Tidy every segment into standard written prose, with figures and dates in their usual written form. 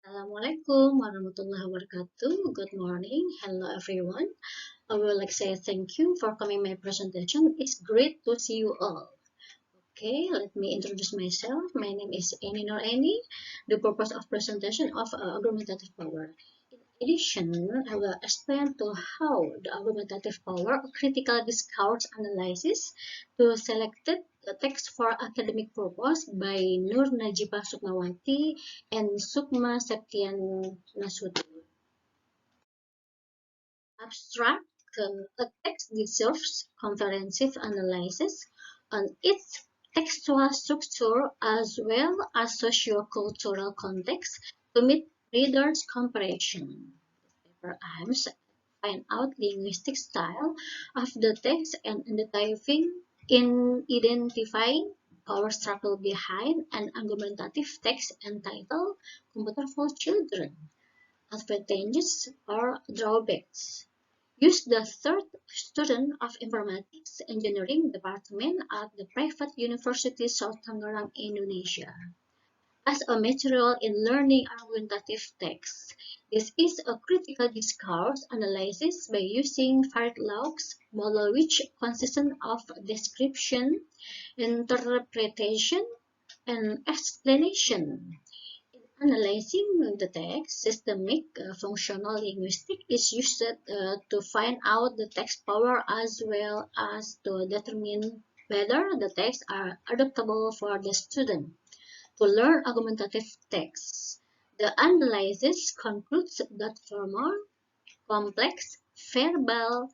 Assalamualaikum warahmatullahi wabarakatuh. Good morning. Hello everyone. I would like to say thank you for coming my presentation. It's great to see you all. Okay, let me introduce myself. My name is nuraeni. The purpose of presentation of argumentative power. In addition, I will explain to how the argumentative power critical discourse analysis to selected text for academic purpose by Nur Najibah Sukmawati and Sukma Septian Nasuti. Abstract, a text deserves comprehensive analysis on its textual structure as well as socio-cultural context to meet readers' comprehension. The paper aims at find out linguistic style of the text and identifying power struggle behind an argumentative text entitled Computer for Children, advantages or drawbacks. Use the third student of Informatics Engineering Department at the private University South Tangerang, Indonesia. As a material in learning argumentative text, this is a critical discourse analysis by using varied logs model which consists of description, interpretation, and explanation. Analyzing the text, systemic functional linguistics is used to find out the text power as well as to determine whether the texts are adaptable for the student. To learn argumentative text, the analysis concludes that formal, complex, verbal,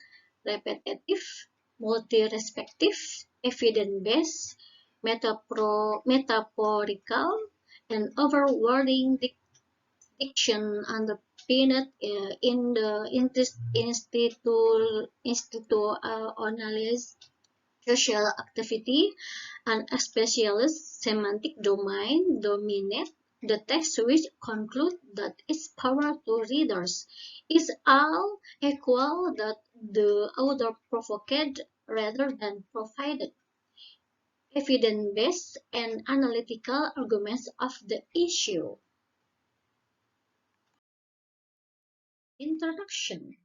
repetitive, multi-respective, evidence-based, metaphorical, and overwording diction underpinned in the institutionalized social activity and a specialist semantic domain dominate the text which conclude that its power to readers is all equal that the author provoked rather than provided evidence-based and analytical arguments of the issue. Introduction.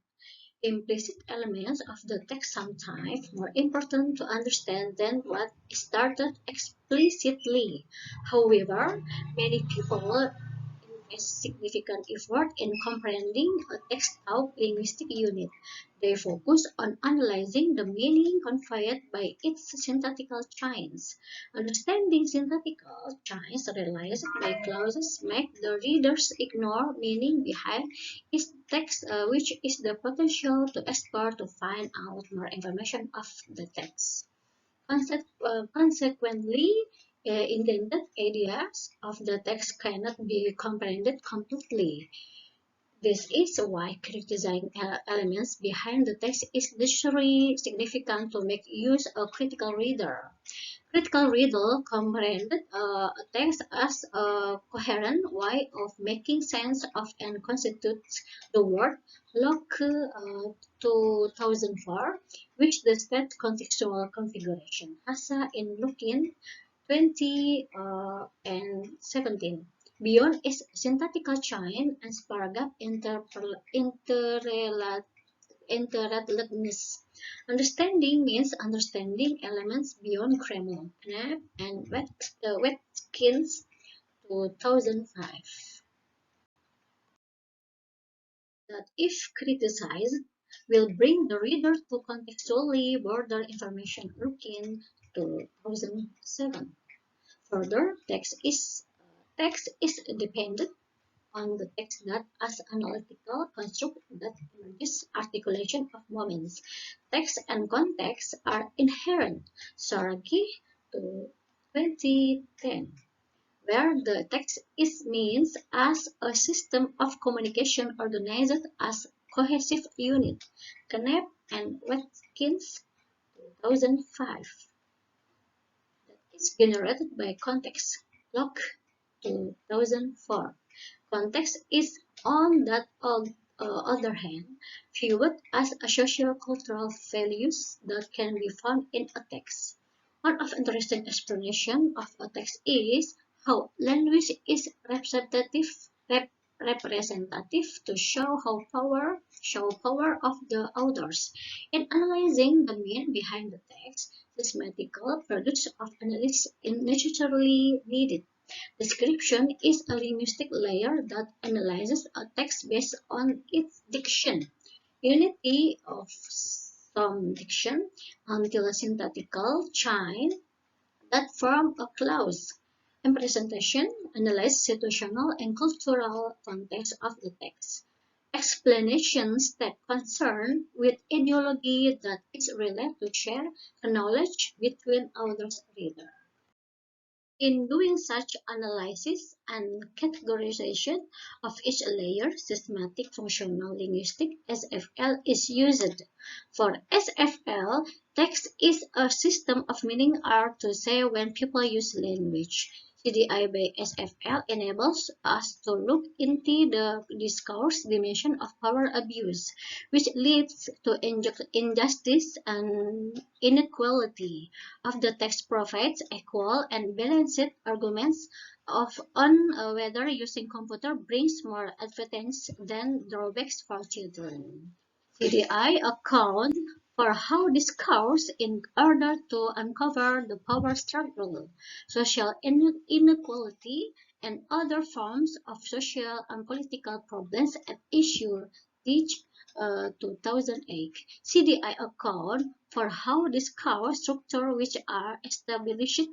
Implicit elements of the text sometimes more important to understand than what is stated explicitly. However, many people invest significant effort in comprehending a text-out linguistic unit. They focus on analyzing the meaning conveyed by its syntactical chains. Understanding syntactical chains realized by clauses make the readers ignore meaning behind its text, which is the potential to explore to find out more information of the text. Consequently, intended ideas of the text cannot be comprehended completely. This is why criticizing elements behind the text is necessarily significant to make use of critical reader. Critical reader comprehended a text as a coherent way of making sense of and constitutes the word Locke 2004, which the state contextual configuration Hasa in Lukin 20 and 17. Beyond its syntactical chain and paragraph interrelatedness. Understanding means understanding elements beyond grammar. And Watkins 2005. That if criticized, will bring the reader to contextually broader information. Looking 2007. Further, text is dependent on the text that as analytical construct that emerges articulation of moments. Text and context are inherent. Soragi 2010. Where the text is means as a system of communication organized as cohesive unit. Knapp and Watkins 2005. That is generated by context. Locke 2004. Context is, on that other hand, viewed as a social-cultural values that can be found in a text. One of interesting explanation of a text is how language is representative representative to show power of the authors. In analyzing the meaning behind the text, systematical products of analysis is necessarily needed. Description is a linguistic layer that analyzes a text based on its diction, unity of some diction, until a syntactical chain that form a clause. In presentation, analyze situational and cultural context of the text. Explanations that concern with ideology that is related to share knowledge between authors reader. In doing such analysis and categorization of each layer, systematic functional linguistic (SFL) is used. For SFL, text is a system of meaning or to say when people use language. CDI by SFL enables us to look into the discourse dimension of power abuse, which leads to injustice and inequality of the text provides equal and balanced arguments on whether using computer brings more advantage than drawbacks for children. CDI account for how discourse in order to uncover the power struggle, social inequality, and other forms of social and political problems at issue. Teach 2008. CDI account for how discourse structure which are established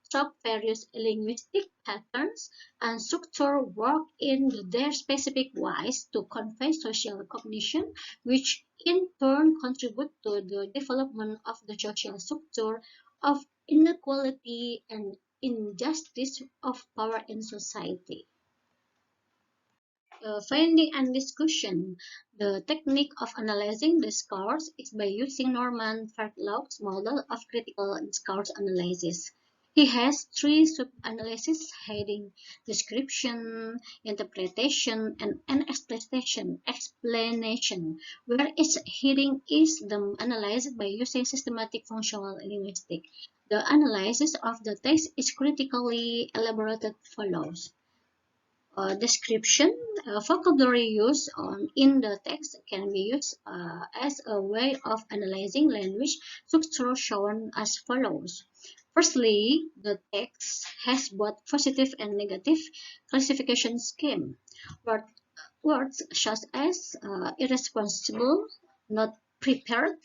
stop various linguistic patterns and structure work in their specific ways to convey social cognition, which in turn contribute to the development of the social structure of inequality and injustice of power in society. Finding and discussion. The technique of analyzing discourse is by using Norman Fairclough's model of critical discourse analysis. He has three sub-analysis heading: description, interpretation, and explanation, where each heading is analyzed by using systematic functional linguistics. The analysis of the text is critically elaborated follows. Description, vocabulary used in the text can be used as a way of analyzing language structure shown as follows. Firstly, the text has both positive and negative classification scheme. Words such as irresponsible, not prepared,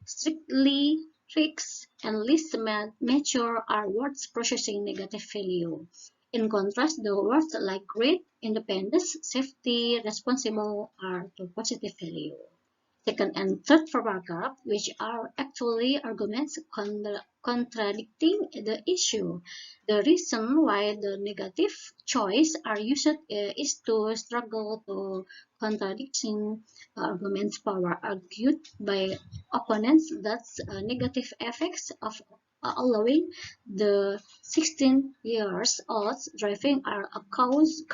strictly, risks, and least mature are words processing negative value. In contrast, the words like great, independence, safety, responsible are to positive value. Second and third paragraph, which are actually arguments contradicting the issue. The reason why the negative choice are used is to struggle to contradicting arguments power argued by opponents that negative effects of allowing the 16 years old driving are caused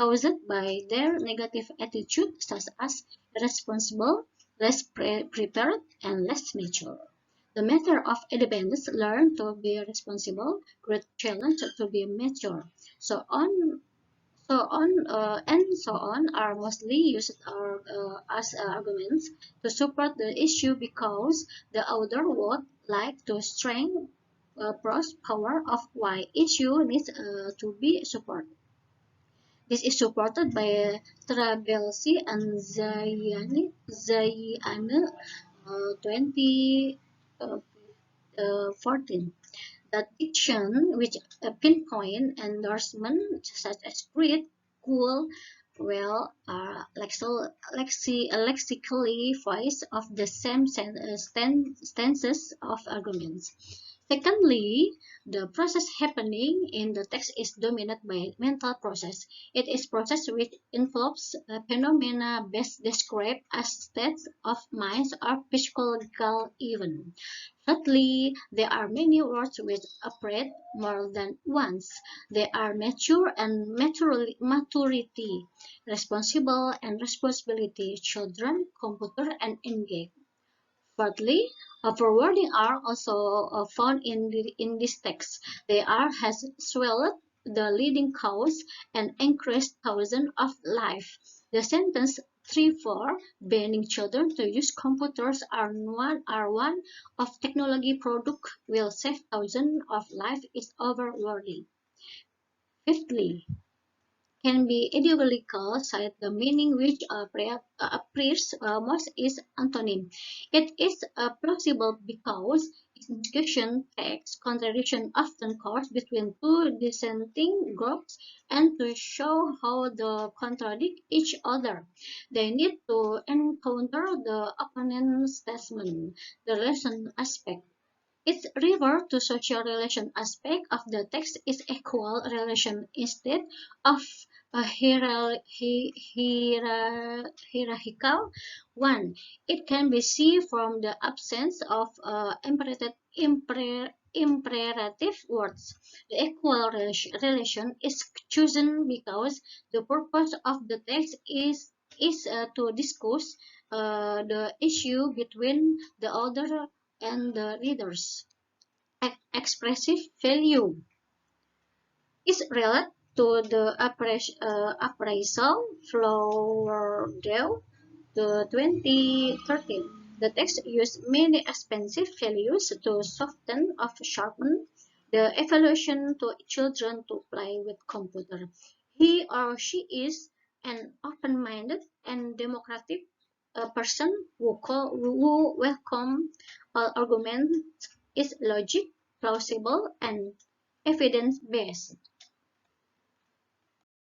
by their negative attitude such as irresponsible, less prepared, and less mature. The matter of independence, learn to be responsible, great challenge to be mature. So on, are mostly used as arguments to support the issue because the author would like to strengthen prose power of why issue needs to be supported. This is supported by Trabelsi and Zayane 2014. The diction, which pinpoint endorsement such as great, cool, well, are lexically voice of the same stances of arguments. Secondly, the process happening in the text is dominated by mental process. It is process which involves phenomena best described as states of minds or psychological events. Thirdly, there are many words which operate more than once. They are mature and maturity, responsible and responsibility, children, computer, and engage. Fourthly, forwarding are also found in this text. They are has swelled the leading cause and increased thousands of lives. The sentence 3-4 banning children to use computers are one of technology product will save thousands of lives is overworthy. Fifthly, can be ideological, cite the meaning which appears most is antonym. It is plausible because in discussion text contradiction often occurs between two dissenting groups, and to show how they contradict each other, they need to encounter the opponent's statement, the relation aspect. Its revert to social relation aspect of the text is equal relation instead of a hierarchical one. It can be seen from the absence of imperative words. The equal relation is chosen because the purpose of the text is to discuss the issue between the author and the readers. Expressive value is related to the appraisal Flordeau, the 2013. The text used many expensive values to soften or sharpen the evaluation to children to play with computer. He or she is an open-minded and democratic person who welcome all arguments is logic, plausible, and evidence-based.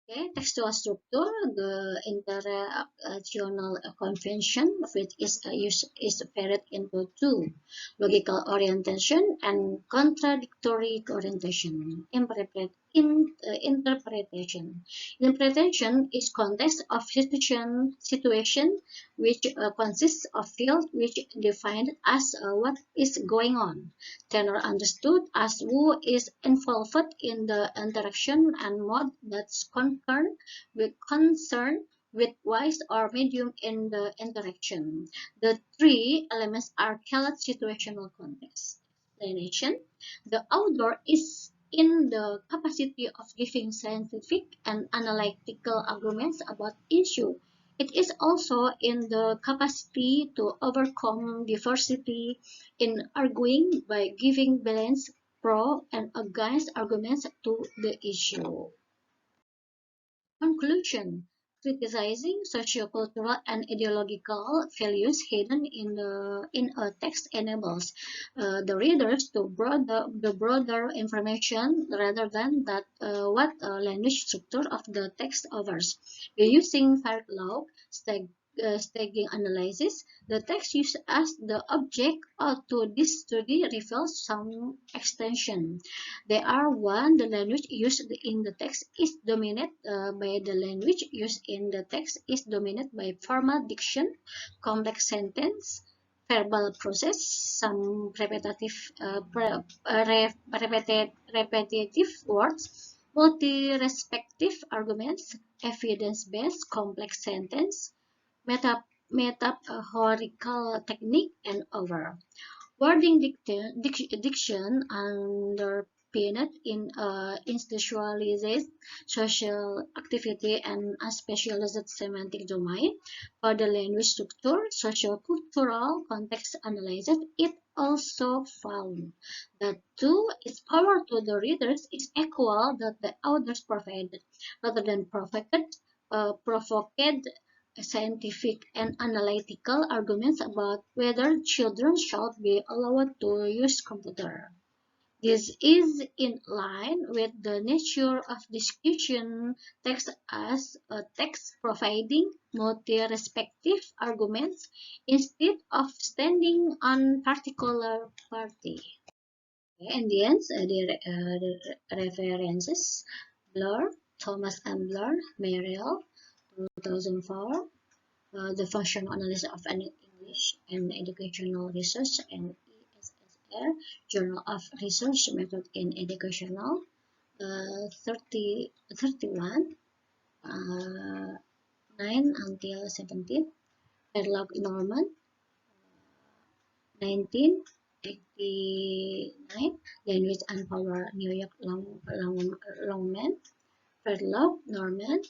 Okay, textual structure, the interactional convention of which is divided into two, logical orientation and contradictory orientation. Interpretation. Interpretation is context of situation which consists of field which defined as what is going on. Tenor understood as who is involved in the interaction and mode that's concerned with voice or medium in the interaction. The three elements are called situational context. Explanation. The author is in the capacity of giving scientific and analytical arguments about issue. It is also in the capacity to overcome diversity in arguing by giving balanced pro and against arguments to the issue. Conclusion. Criticizing sociocultural and ideological values hidden in a text enables the readers to the broader information rather than that what language structure of the text offers. By using dialogue, staging analysis, the text used as the object to this study reveals some extension. They are one, the language used in the text is dominated by the language used in the text is dominated by formal diction, complex sentence, verbal process, some repetitive words, multi-respective arguments, evidence-based complex sentence, metaphorical technique, and over. Wording diction underpinned in institutionalized social activity and a specialized semantic domain. For the language structure, social-cultural context analysis, it also found that too its power to the readers is equal that the authors provided, rather than provoked scientific and analytical arguments about whether children should be allowed to use computer. This is in line with the nature of discussion text as a text providing multi-respective arguments instead of standing on particular party. Okay, and the end, the references, Blur, Thomas M. Blur, Merrill, 2004. The functional analysis of an English and educational research and ESSR Journal of Research Method in Educational 31 9 until 17 Verlag Norman 19 89, Language and Power, New York Longman, Verlop, Norman,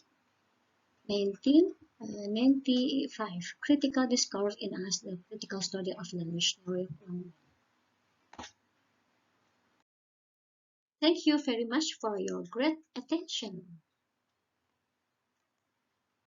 1995, Critical Discourse in Us, the Critical Study of Language, New York Longman. Thank you very much for your great attention.